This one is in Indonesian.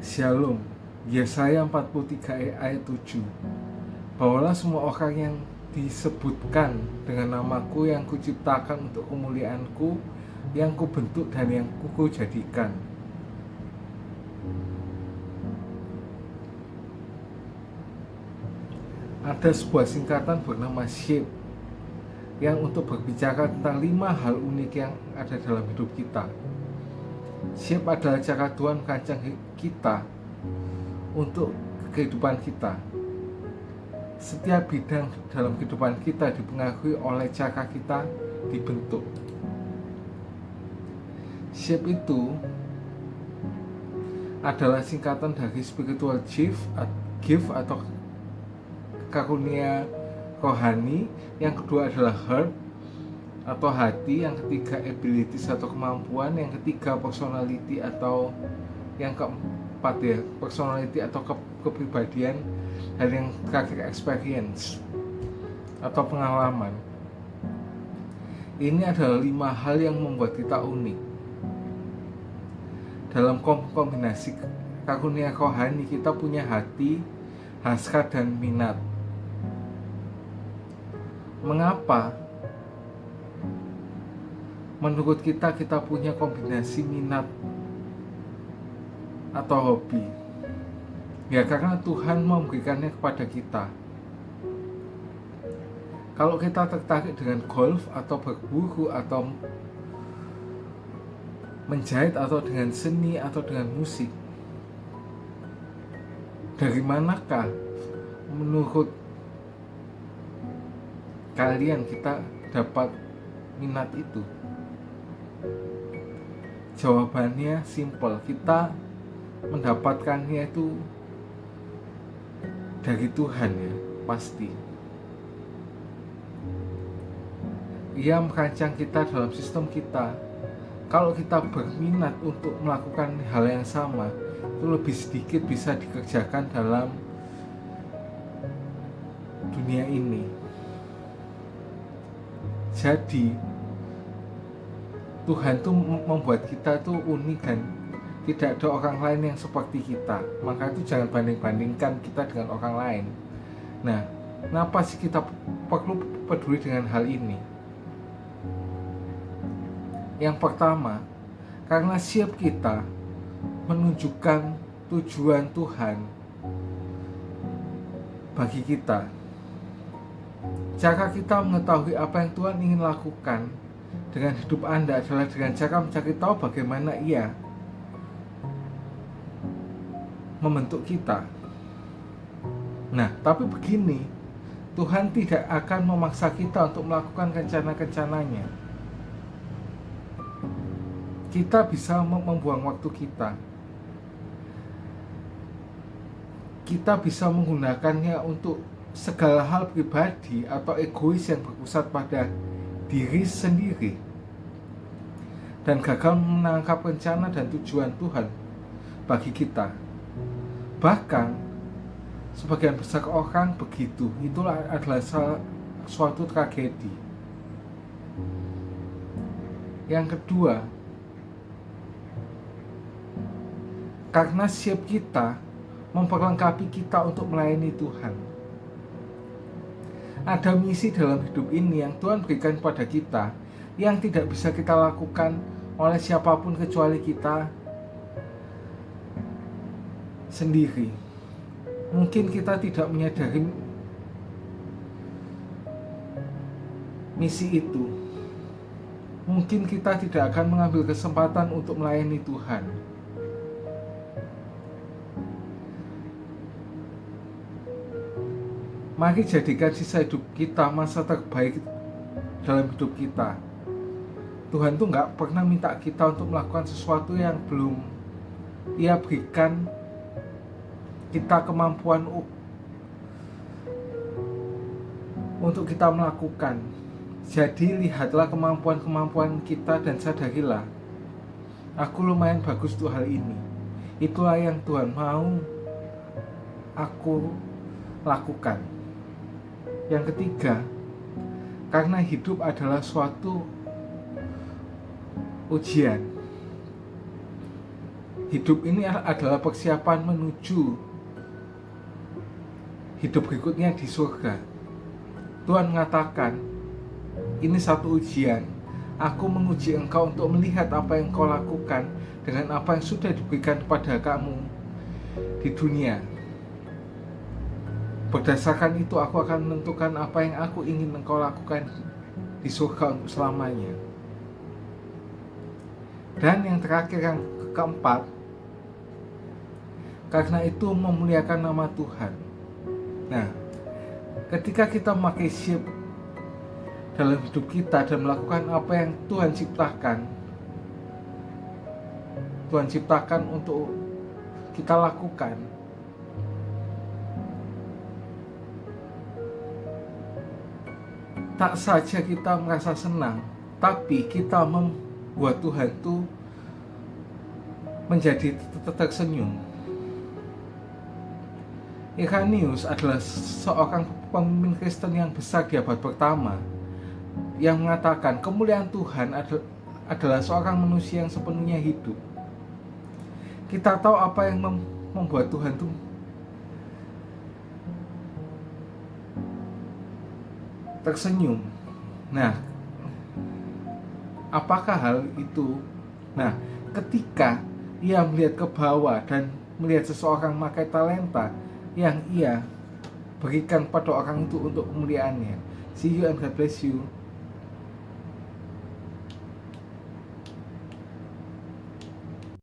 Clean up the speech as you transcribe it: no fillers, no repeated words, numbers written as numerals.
Shalom. Yesaya 43 ayat 7. Bawalah semua orang yang disebutkan dengan namaku yang kuciptakan untuk kemuliaanku, yang kubentuk dan yang kujadikan. Ada sebuah singkatan bernama SHAPE yang untuk berbicara tentang 5 hal unik yang ada dalam hidup kita. SHAPE adalah cara Tuhan merancang kita untuk kehidupan kita. Setiap bidang dalam kehidupan kita dipengaruhi oleh cara kita dibentuk. SHAPE itu adalah singkatan dari spiritual gift atau karunia rohani. Yang kedua adalah heart atau hati. Yang ketiga abilities atau kemampuan. Yang ketiga personality atau yang keempat ya personality atau kepribadian. Dan yang terakhir experience atau pengalaman. Ini adalah 5 hal yang membuat kita unik. Dalam kombinasi karunia rohani kita punya hati, hasrat dan minat. Mengapa? Menurut kita punya kombinasi minat atau hobi. Ya karena Tuhan memberikannya kepada kita. Kalau kita tertarik dengan golf atau berburu atau menjahit atau dengan seni atau dengan musik, dari manakah menurut kalian kita dapat minat itu? Jawabannya simple, kita mendapatkannya itu dari Tuhan ya, pasti. Ia merancang kita dalam sistem kita. Kalau kita berminat untuk melakukan hal yang sama, itu lebih sedikit bisa dikerjakan dalam dunia ini. Jadi Tuhan tuh membuat kita tuh unik dan tidak ada orang lain yang seperti kita. Maka itu jangan banding-bandingkan kita dengan orang lain. Nah, kenapa sih kita perlu peduli dengan hal ini? Yang pertama, karena siap kita menunjukkan tujuan Tuhan bagi kita. Cara kita mengetahui apa yang Tuhan ingin lakukan dengan hidup Anda adalah dengan cara mencari tahu bagaimana Ia membentuk kita. Nah, tapi begini, Tuhan tidak akan memaksa kita untuk melakukan rencana-rencananya. Kita bisa membuang waktu kita. Kita bisa menggunakannya untuk segala hal pribadi atau egois yang berpusat pada diri sendiri dan gagal menangkap rencana dan tujuan Tuhan bagi kita. Bahkan sebagian besar orang begitu. Itulah adalah suatu tragedi. Yang kedua, karena siap kita memperlengkapi kita untuk melayani Tuhan. Ada misi dalam hidup ini yang Tuhan berikan kepada kita yang tidak bisa kita lakukan oleh siapapun kecuali kita sendiri. Mungkin kita tidak menyadari misi itu. Mungkin kita tidak akan mengambil kesempatan untuk melayani Tuhan. Mari jadikan sisa hidup kita masa terbaik dalam hidup kita. Tuhan tuh gak pernah minta kita untuk melakukan sesuatu yang belum Ia berikan kita kemampuan untuk kita melakukan. Jadi lihatlah kemampuan-kemampuan kita dan sadarilah, aku lumayan bagus tuh hal ini. Itulah yang Tuhan mau aku lakukan. Yang ketiga, karena hidup adalah suatu ujian. hidup ini adalah persiapan menuju hidup berikutnya di surga. Tuhan mengatakan, ini satu ujian. Aku menguji engkau untuk melihat apa yang kau lakukan dengan apa yang sudah diberikan kepada kamu di dunia. Berdasarkan itu aku akan menentukan apa yang aku ingin engkau lakukan di surga untuk selamanya. Dan yang terakhir, yang keempat, karena itu memuliakan nama Tuhan. Nah, ketika kita memakai shield dalam hidup kita dan melakukan apa yang Tuhan ciptakan untuk kita lakukan, tak saja kita merasa senang, tapi kita membuat Tuhan itu menjadi tersenyum. Irenaeus adalah seorang pemimpin Kristen yang besar di abad pertama yang mengatakan kemuliaan Tuhan adalah seorang manusia yang sepenuhnya hidup. Kita tahu apa yang membuat Tuhan itu tersenyum. Nah, apakah hal itu? Nah, ketika ia melihat ke bawah dan melihat seseorang memakai talenta yang ia berikan pada orang itu untuk kemuliaannya. See you and God bless you.